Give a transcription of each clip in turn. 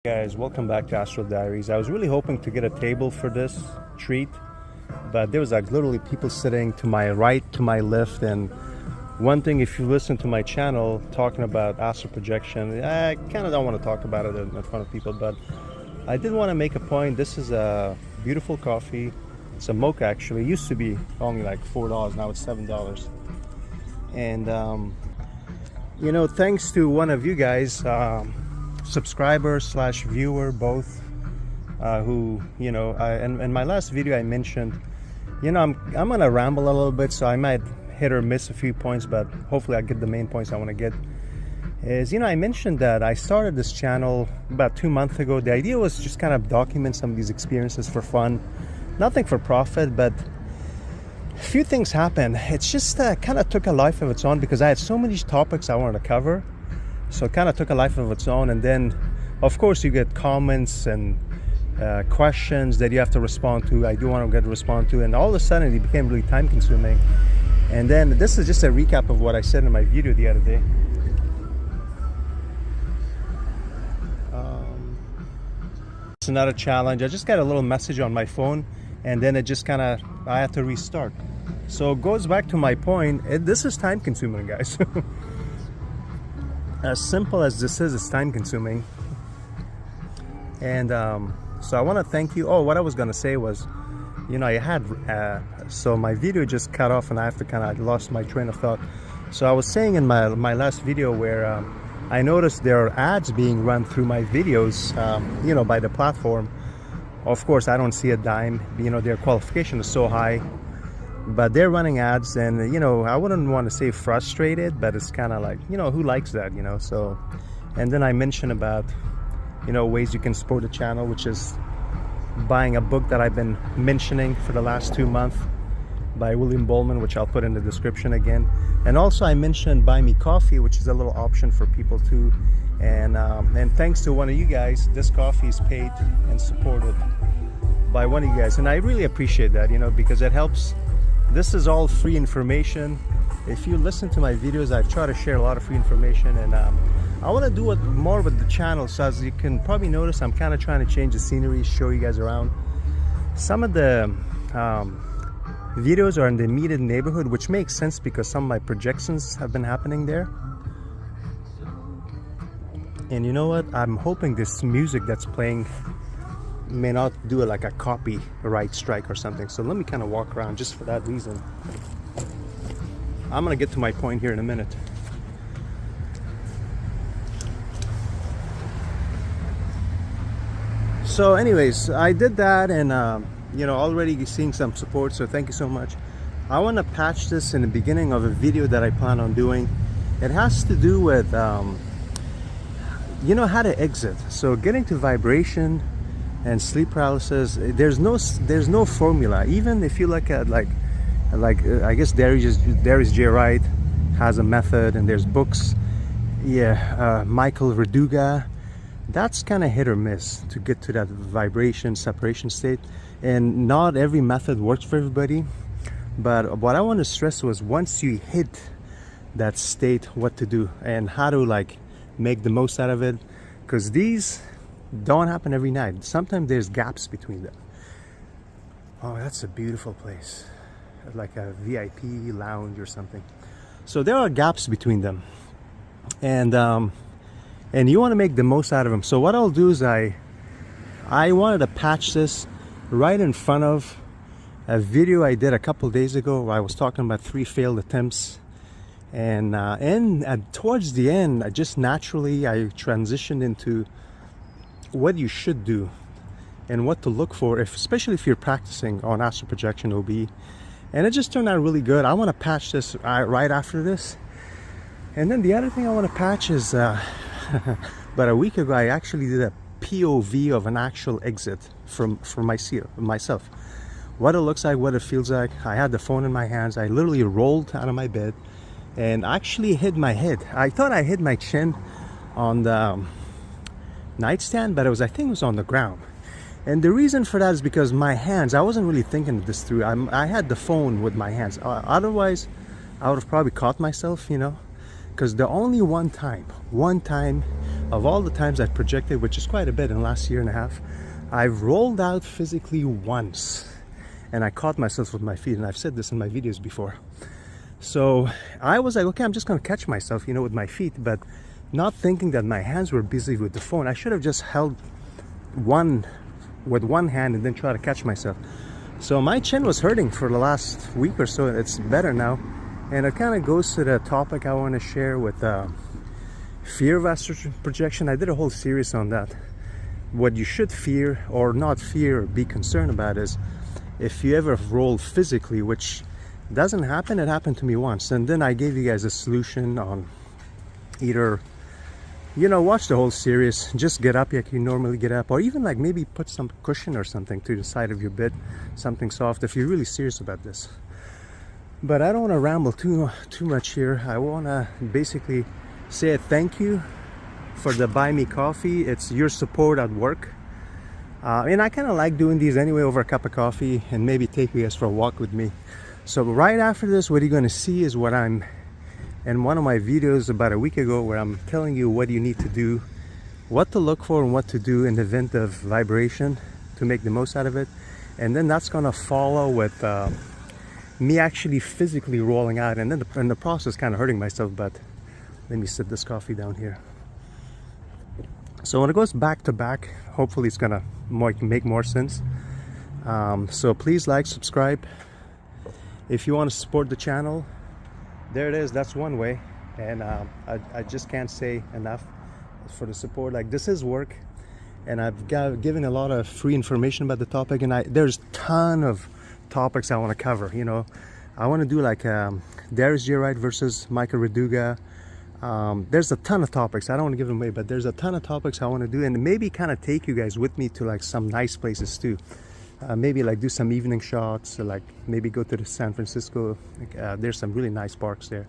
Guys, welcome back to Astral Diaries. I was really hoping to get a table for this treat, but there was like literally people sitting to my right, to my left. And one thing, if you listen to my channel talking about astral projection, I kind of don't want to talk about it in front of people, but I did want to make a point. This is a beautiful coffee. It's a mocha actually. It used to be only like $4, now it's $7. And you know, thanks to one of you guys, subscriber slash viewer both, who, you know, in my last video I mentioned, you know, I'm gonna ramble a little bit, so I might hit or miss a few points, but hopefully I get the main points I want to get. Is, you know, I mentioned that I started this channel about 2 months ago. The idea was just kind of document some of these experiences for fun, nothing for profit, but a few things happened. It's just kind of took a life of its own because I had so many topics I wanted to cover. So it kind of took a life of its own, and then of course you get comments and questions that you have to respond to. I do want to respond to, and all of a sudden it became really time consuming. And then this is just a recap of what I said in my video the other day. It's another challenge. I just got a little message on my phone, and then it just kind of, I had to restart. So it goes back to my point. This is time consuming, guys. As simple as this is, it's time consuming. And so I want to thank you. Oh, what I was going to say was, you know, I had so my video just cut off and I have to kind of lost my train of thought. So I was saying in my last video where I noticed there are ads being run through my videos, you know, by the platform. Of course I don't see a dime, you know, their qualification is so high, but they're running ads, and you know, I wouldn't want to say frustrated, but it's kind of like, you know, who likes that, you know? So, and then I mentioned about, you know, ways you can support the channel, which is buying a book that I've been mentioning for the last 2 months by Buhlman, which I'll put in the description again. And also I mentioned buy me coffee, which is a little option for people too. And thanks to one of you guys, this coffee is paid and supported by one of you guys, and I really appreciate that, you know, because it helps. This is all free information. If you listen to my videos, I try to share a lot of free information, and I want to do it more with the channel. So as you can probably notice, I'm kind of trying to change the scenery, show you guys around. Some of the videos are in the immediate neighborhood, which makes sense because some of my projections have been happening there. And you know what? I'm hoping this music that's playing may not do it like a copyright strike or something. So let me kind of walk around just for that reason. I'm gonna get to my point here in a minute. So anyways, I did that, and you know, already seeing some support, so thank you so much. I want to patch this in the beginning of a video that I plan on doing. It has to do with you know, how to exit. So getting to vibration and sleep paralysis, there's no formula. Even if you look at like I guess Darius J. Wright has a method, and there's books, yeah, Michael Raduga. That's kind of hit or miss to get to that vibration separation state, and not every method works for everybody. But what I want to stress was, once you hit that state, what to do and how to like make the most out of it, because these don't happen every night. Sometimes there's gaps between them. Oh, that's a beautiful place, like a VIP lounge or something. So there are gaps between them, and you want to make the most out of them. So what I'll do is I wanted to patch this right in front of a video I did a couple days ago where I was talking about 3 failed attempts. And towards the end, I just naturally transitioned into what you should do and what to look for, especially if you're practicing on astral projection OBE. And it just turned out really good. I want to patch this right after this. And then the other thing I want to patch is about a week ago, I actually did a POV of an actual exit from myself. What it looks like, what it feels like. I had the phone in my hands. I literally rolled out of my bed and actually hit my head. I thought I hit my chin on the nightstand, but I think it was on the ground. And the reason for that is because my hands, I wasn't really thinking this through. I had the phone with my hands. Otherwise, I would have probably caught myself, you know. Because the only one time of all the times I've projected, which is quite a bit in the last year and a half, I've rolled out physically once, and I caught myself with my feet, and I've said this in my videos before. So I was like, okay, I'm just gonna catch myself, you know, with my feet, but not thinking that my hands were busy with the phone. I should have just held one with one hand and then try to catch myself. So my chin was hurting for the last week or so. It's better now, and it kind of goes to the topic I want to share with fear of astral projection. I did a whole series on that. What you should fear or not fear or be concerned about is if you ever roll physically, which doesn't happen. It happened to me once, and then I gave you guys a solution on either, you know, watch the whole series, just get up like you normally get up, or even like maybe put some cushion or something to the side of your bed, something soft if you're really serious about this. But I don't want to ramble too much here. I want to basically say a thank you for the buy me coffee. It's your support at work, and I kind of like doing these anyway over a cup of coffee, and maybe take you guys for a walk with me. So right after this, what you're going to see is what I'm in one of my videos about a week ago, where I'm telling you what you need to do, what to look for and what to do in the event of vibration to make the most out of it. And then that's going to follow with me actually physically rolling out, and then in the process kind of hurting myself. But let me sit this coffee down here. So when it goes back to back, hopefully it's going to make more sense. So please like, subscribe. If you want to support the channel, there it is. That's one way, and I just can't say enough for the support. Like, this is work, and I've given a lot of free information about the topic, and there's a ton of topics I want to cover. You know, I want to do like Darius Wright versus Raduga. There's a ton of topics. I don't want to give them away, but there's a ton of topics I want to do, and maybe kind of take you guys with me to like some nice places too. Maybe like do some evening shots, or like maybe go to the San Francisco. There's some really nice parks there.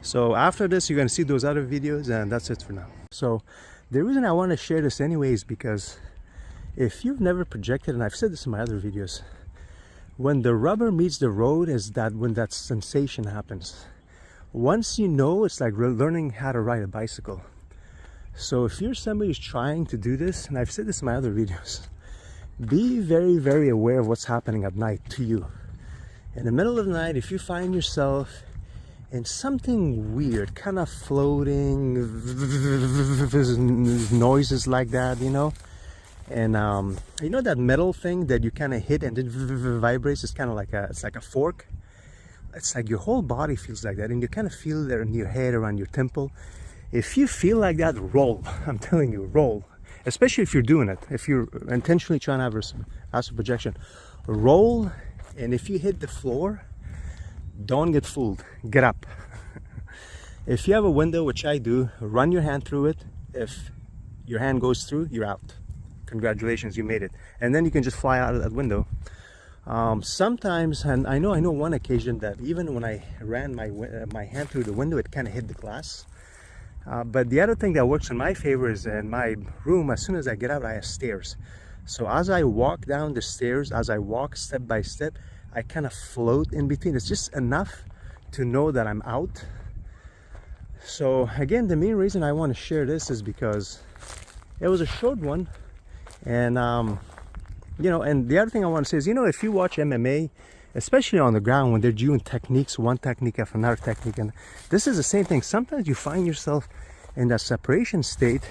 So after this, you're going to see those other videos, and that's it for now. So the reason I want to share this anyway is because if you've never projected, and I've said this in my other videos, when the rubber meets the road is that when that sensation happens. Once you know, it's like learning how to ride a bicycle. So if you're somebody who's trying to do this, and I've said this in my other videos, be very, very aware of what's happening at night to you. In the middle of the night, if you find yourself in something weird, kind of floating, noises like that, you know, and you know that metal thing that you kind of hit and it vibrates. It's kind of like it's like a fork. It's like your whole body feels like that, and you kind of feel it in your head, around your temple. If you feel like that, roll. I'm telling you, roll. Especially if you're doing it, if you're intentionally trying to have astral projection, roll. And if you hit the floor, don't get fooled, get up. If you have a window, which I do, run your hand through it. If your hand goes through, you're out. Congratulations, you made it. And then you can just fly out of that window. Sometimes, and I know one occasion that even when I ran my hand through the window, it kind of hit the glass. But the other thing that works in my favor is in my room, as soon as I get out, I have stairs. So as I walk down the stairs, as I walk step by step, I kind of float in between. It's just enough to know that I'm out. So again, the main reason I want to share this is because it was a short one. And, you know, and the other thing I want to say is, you know, if you watch MMA, especially on the ground, when they're doing techniques, one technique after another technique, and this is the same thing. Sometimes you find yourself in that separation state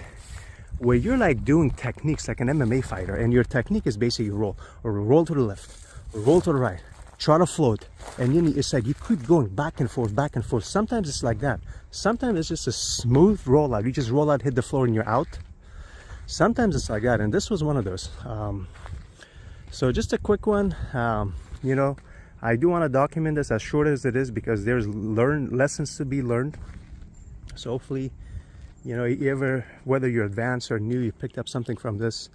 where you're like doing techniques like an MMA fighter, and your technique is basically roll, or roll to the left, or roll to the right, try to float, and then it's like you keep going back and forth, back and forth. Sometimes it's like that. Sometimes it's just a smooth rollout. You just roll out, hit the floor, and you're out. Sometimes it's like that, and this was one of those. So just a quick one. You know, I do want to document this as short as it is, because there's lessons to be learned. So hopefully, you know, whether you're advanced or new, you picked up something from this.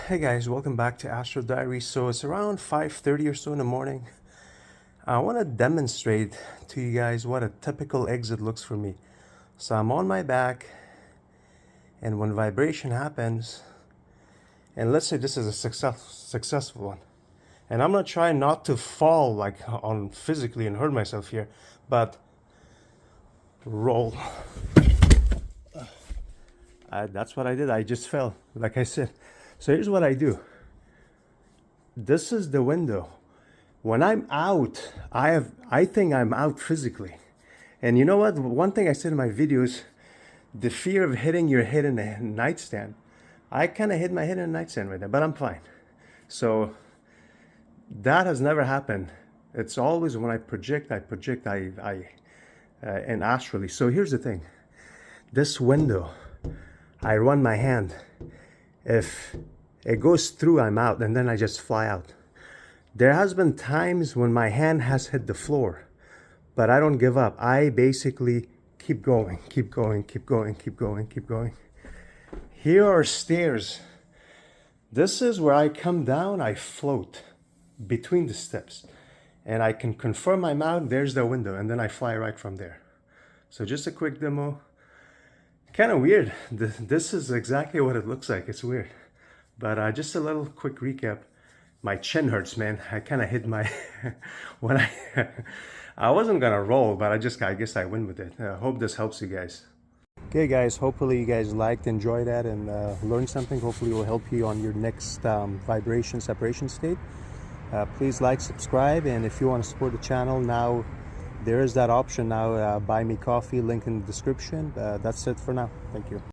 Hey guys, welcome back to Astral Diary. So it's around 5:30 or so in the morning. I want to demonstrate to you guys what a typical exit looks for me. So I'm on my back, and when vibration happens, and let's say this is a successful one, and I'm not trying not to fall like on physically and hurt myself here, but roll. That's what I did. I just fell, like I said. So here's what I do. This is the window. When I'm out, I think I'm out physically. And you know what? One thing I said in my videos, the fear of hitting your head in the nightstand. I kind of hit my head in the nightstand right now, but I'm fine. So that has never happened. It's always when I project, and astrally. So here's the thing. This window, I run my hand. If it goes through, I'm out, and then I just fly out. There has been times when my hand has hit the floor, but I don't give up. I basically keep going, keep going, keep going, keep going, keep going. Here are stairs. This is where I come down, I float between the steps. And I can confirm I'm out, there's the window, and then I fly right from there. So just a quick demo. Kind of weird. This is exactly what it looks like. It's weird. But just a little quick recap. My chin hurts, man. I kind of hit my... when I wasn't going to roll, but I guess I win with it. I hope this helps you guys. Okay, guys. Hopefully you guys liked, enjoyed that, and learned something. Hopefully it will help you on your next vibration separation state. Please like, subscribe, and if you want to support the channel, now there is that option now, buy me coffee, link in the description. That's it for now. Thank you.